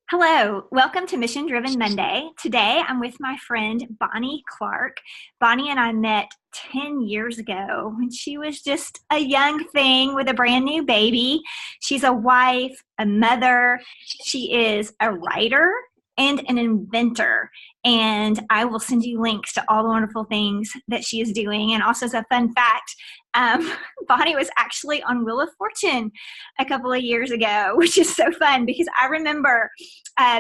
Hello, welcome to Mission Driven Monday. Today I'm with my friend Bonnie Clark. Bonnie and I met 10 years ago when she was just a young thing with a brand new baby. She's a wife, a mother, she is a writer and an inventor. And I will send you links to all the wonderful things that she is doing. And also, as a fun fact, um, Bonnie was actually on Wheel of Fortune a couple of years ago, which is so fun because I remember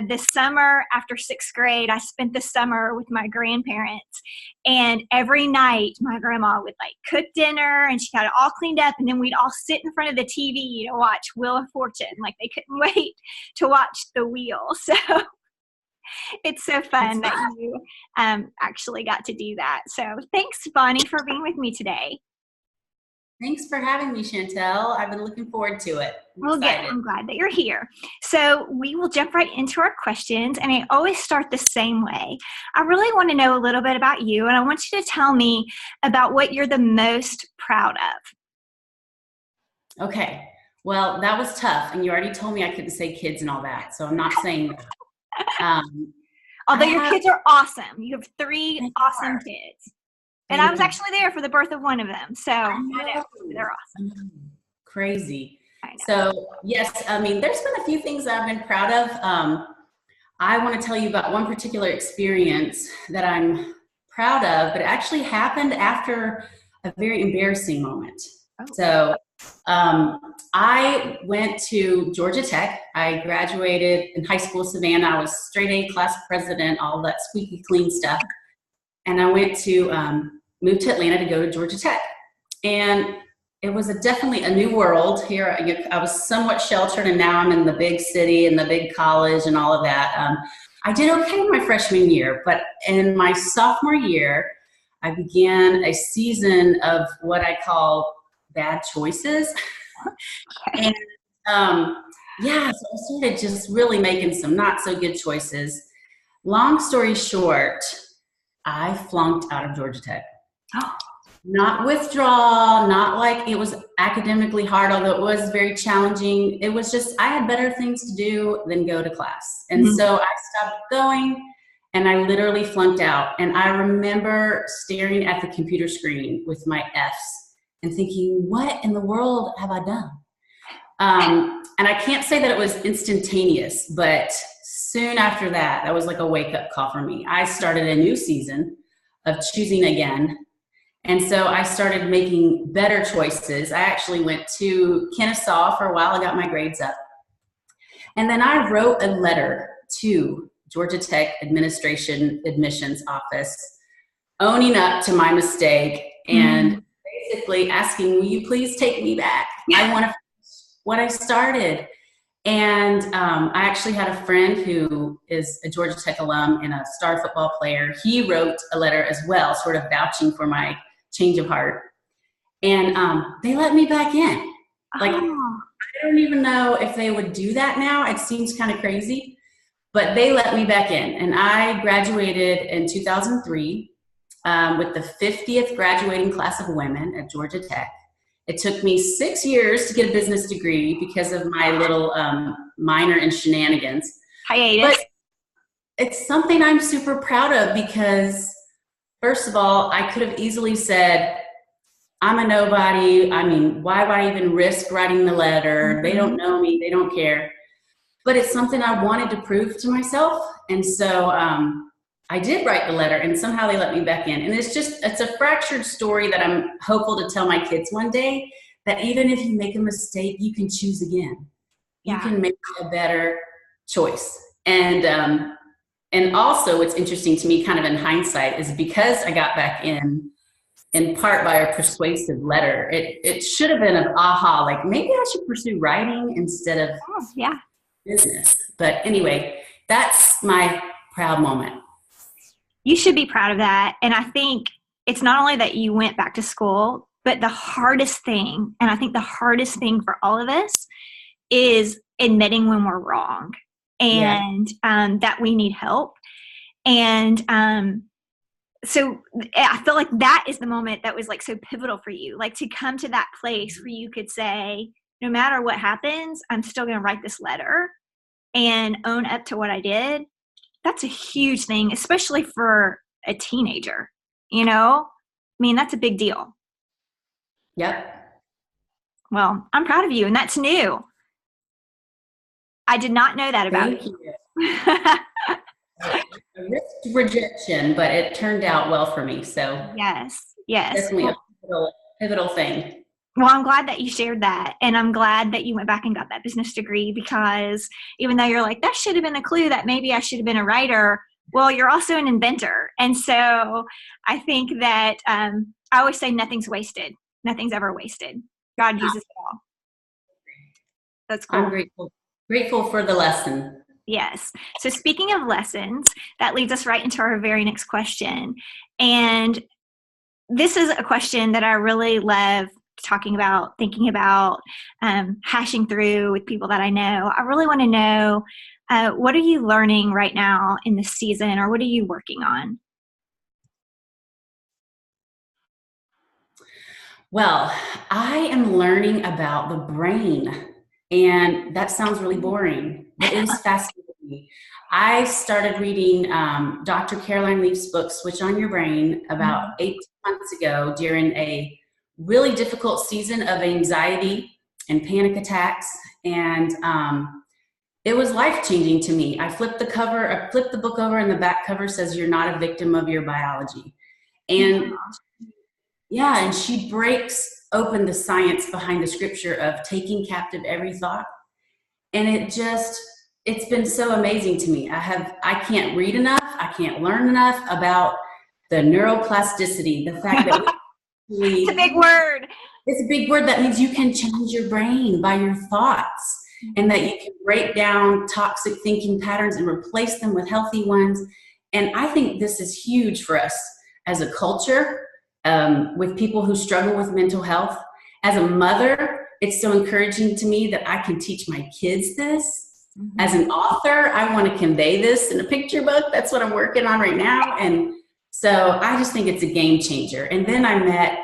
the summer after sixth grade, I spent the summer with my grandparents. And every night, my grandma would cook dinner and she got it all cleaned up. And then we'd all sit in front of the TV to watch Wheel of Fortune. They couldn't wait to watch the wheel. So it's so fun that you actually got to do that. So thanks, Bonnie, for being with me today. Thanks for having me, Chantel. I've been looking forward to it. Well, good. I'm glad that you're here. So we will jump right into our questions, and I always start the same way. I really want to know a little bit about you, and I want you to tell me about what you're the most proud of. Okay. Well, that was tough, and you already told me I couldn't say kids and all that, so I'm not saying that. Although your kids are awesome. You have three awesome kids. And I was actually there for the birth of one of them. So I know. They're awesome. Crazy. So yes, there's been a few things that I've been proud of. I want to tell you about one particular experience that I'm proud of, but it actually happened after a very embarrassing moment. Oh. So I went to Georgia Tech. I graduated in high school, Savannah. I was straight A class president, all that squeaky clean stuff. And I went to move to Atlanta to go to Georgia Tech. And it was definitely a new world here. I was somewhat sheltered, and now I'm in the big city and the big college and all of that. I did okay my freshman year, but in my sophomore year, I began a season of what I call bad choices. And so I started just really making some not so good choices. Long story short, I flunked out of Georgia Tech. Not withdrawal, not like it was academically hard, although it was very challenging. It was just, I had better things to do than go to class. And so I stopped going and I literally flunked out. And I remember staring at the computer screen with my Fs and thinking, what in the world have I done? And I can't say that it was instantaneous, but soon after that, that was like a wake-up call for me. I started a new season of choosing again. And so I started making better choices. I actually went to Kennesaw for a while. I got my grades up. And then I wrote a letter to Georgia Tech administration admissions office, owning up to my mistake and basically asking, will you please take me back? I want to finish what I started. And I actually had a friend who is a Georgia Tech alum and a star football player. He wrote a letter as well, sort of vouching for my change of heart. And they let me back in. I don't even know if they would do that now. It seems kind of crazy, but they let me back in. And I graduated in 2003 with the 50th graduating class of women at Georgia Tech. It took me 6 years to get a business degree because of my little minor in shenanigans. Hiatus. But it's something I'm super proud of because, first of all, I could have easily said, I'm a nobody. Why would I even risk writing the letter? They don't know me. They don't care. But it's something I wanted to prove to myself. And so I did write the letter, and somehow they let me back in. And it's a fractured story that I'm hopeful to tell my kids one day, that even if you make a mistake, you can choose again. You can make a better choice. And also what's interesting to me kind of in hindsight is because I got back in part by a persuasive letter, it should have been an aha, like maybe I should pursue writing instead of business. But anyway, that's my proud moment. You should be proud of that. And I think it's not only that you went back to school, but the hardest thing, and I think the hardest thing for all of us, is admitting when we're wrong and that we need help. And so I feel like that is the moment that was so pivotal for you, to come to that place where you could say, no matter what happens, I'm still going to write this letter and own up to what I did, that's a huge thing, especially for a teenager, you know? I mean, that's a big deal. Yep. Well, I'm proud of you, and that's new. I did not know that about Thank you. I risked rejection, but it turned out well for me. So Yes, yes. definitely a pivotal thing. Well, I'm glad that you shared that. And I'm glad that you went back and got that business degree, because even though you're like, that should have been a clue that maybe I should have been a writer, well, you're also an inventor. And so I think that I always say nothing's wasted. Nothing's ever wasted. God uses it all. That's cool. I'm grateful for the lesson. Yes. So speaking of lessons, that leads us right into our very next question. And this is a question that I really love talking about, thinking about, hashing through with people that I know. I really want to know, what are you learning right now in this season, or what are you working on? Well, I am learning about the brain, and that sounds really boring, but it is fascinating. I started reading Dr. Caroline Leaf's book, Switch on Your Brain, about 8 months ago during a really difficult season of anxiety and panic attacks. And it was life-changing to me. I flipped the book over, and the back cover says, "You're not a victim of your biology." And yeah, and she breaks open the science behind the scripture of taking captive every thought. And it's been so amazing to me. I can't read enough, I can't learn enough about the neuroplasticity, the fact that it's a big word. It's a big word. That means you can change your brain by your thoughts, and that you can break down toxic thinking patterns and replace them with healthy ones. And I think this is huge for us as a culture. With people who struggle with mental health. As a mother, it's so encouraging to me that I can teach my kids this. Mm-hmm. As an author, I want to convey this in a picture book. That's what I'm working on right now. And so I just think it's a game changer. And then I met,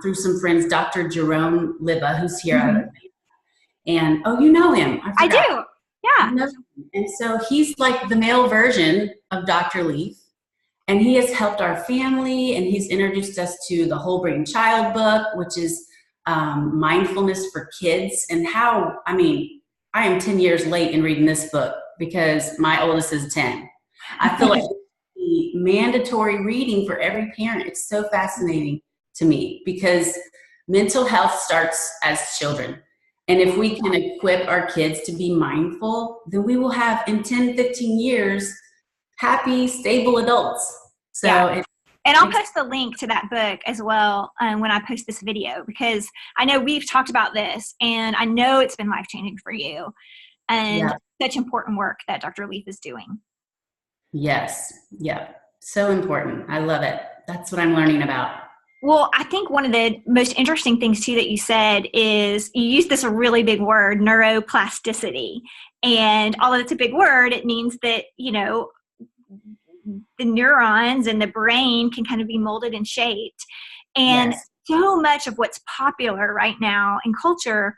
through some friends, Dr. Jerome Libba, who's here. Mm-hmm. And, oh, you know him. I do. Yeah. You know him. And so he's like the male version of Dr. Leaf. And he has helped our family, and he's introduced us to the Whole Brain Child book, which is mindfulness for kids. And I am 10 years late in reading this book because my oldest is 10. I feel like it's the mandatory reading for every parent. It's so fascinating to me because mental health starts as children. And if we can equip our kids to be mindful, then we will have in 10, 15 years, happy, stable adults. So yeah. And I'll post the link to that book as well when I post this video, because I know we've talked about this, and I know it's been life-changing for you, and such important work that Dr. Leaf is doing. Yes. Yeah. So important. I love it. That's what I'm learning about. Well, I think one of the most interesting things too that you said is you used this really big word, neuroplasticity. And although it's a big word, it means that, the neurons and the brain can kind of be molded and shaped. And so much of what's popular right now in culture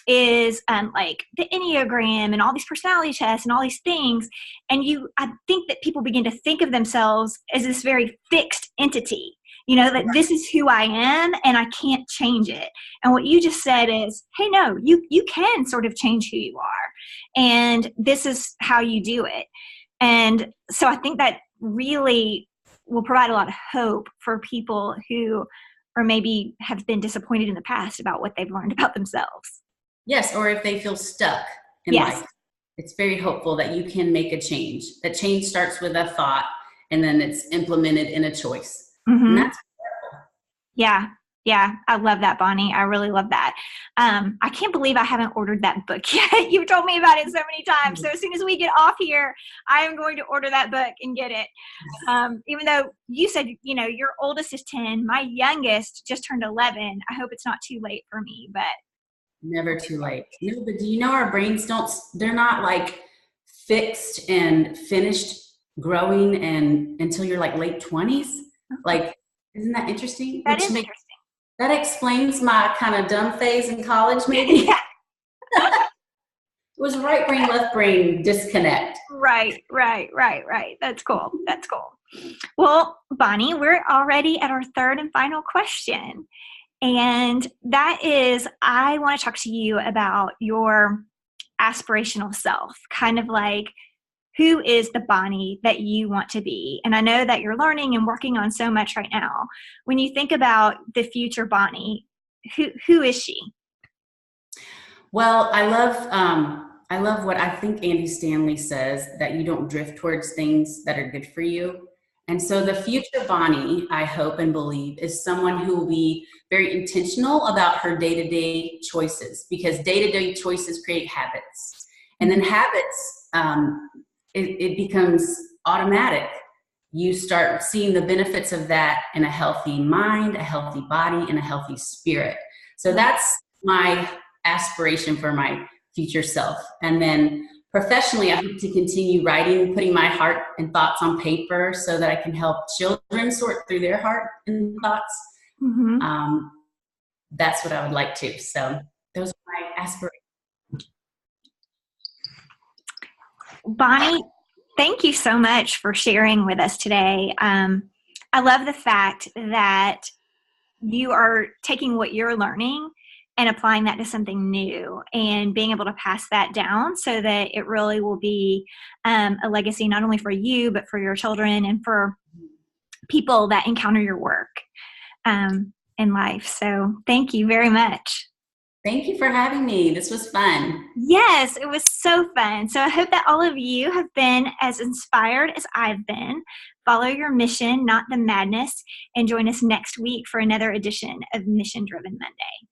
is like the Enneagram and all these personality tests and all these things. And I think that people begin to think of themselves as this very fixed entity, that this is who I am and I can't change it. And what you just said is, hey, no, you can sort of change who you are. And this is how you do it. And so I think that really will provide a lot of hope for people who or maybe have been disappointed in the past about what they've learned about themselves. Yes, or if they feel stuck in life. It's very hopeful that you can make a change. That change starts with a thought, and then it's implemented in a choice. Mm-hmm. And that's powerful. Yeah, I love that, Bonnie. I really love that. I can't believe I haven't ordered that book yet. You've told me about it so many times. So as soon as we get off here, I am going to order that book and get it. Even though you said, your oldest is 10, my youngest just turned 11. I hope it's not too late for me, but. Never too late. No, but do you know our brains they're not like fixed and finished growing until you're like late 20s. Like, isn't that interesting? That is interesting. That explains my kind of dumb phase in college, maybe. was right brain, left brain disconnect. Right. That's cool. That's cool. Well, Bonnie, we're already at our third and final question. And that is, I want to talk to you about your aspirational self, kind of like, who is the Bonnie that you want to be? And I know that you're learning and working on so much right now. When you think about the future Bonnie, who is she? Well, I love what I think Andy Stanley says, that you don't drift towards things that are good for you. And so the future Bonnie, I hope and believe, is someone who will be very intentional about her day-to-day choices, because day-to-day choices create habits. And then habits, it becomes automatic. You start seeing the benefits of that in a healthy mind, a healthy body, and a healthy spirit. So that's my aspiration for my future self. And then professionally, I hope to continue writing, putting my heart and thoughts on paper so that I can help children sort through their heart and thoughts. Mm-hmm. That's what I would like to. So those are my aspirations. Bonnie, thank you so much for sharing with us today. I love the fact that you are taking what you're learning and applying that to something new and being able to pass that down so that it really will be a legacy not only for you, but for your children and for people that encounter your work in life. So thank you very much. Thank you for having me. This was fun. Yes, it was so fun. So I hope that all of you have been as inspired as I've been. Follow your mission, not the madness, and join us next week for another edition of Mission Driven Monday.